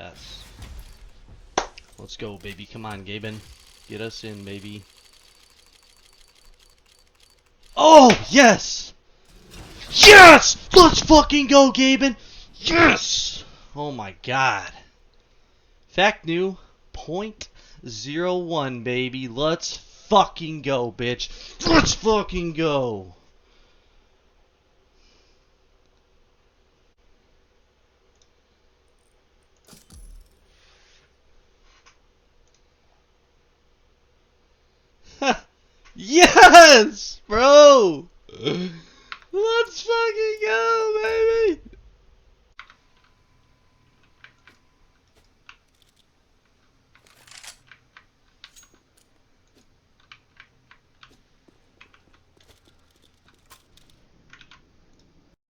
Yes. Let's go, baby. Come on, Gaben. Get us in, baby. Oh, yes! Yes! Let's fucking go, Gaben! Yes! Oh my god. Fact new, .01, baby. Let's fucking go, bitch. Let's fucking go! Yes, bro. Let's fucking go,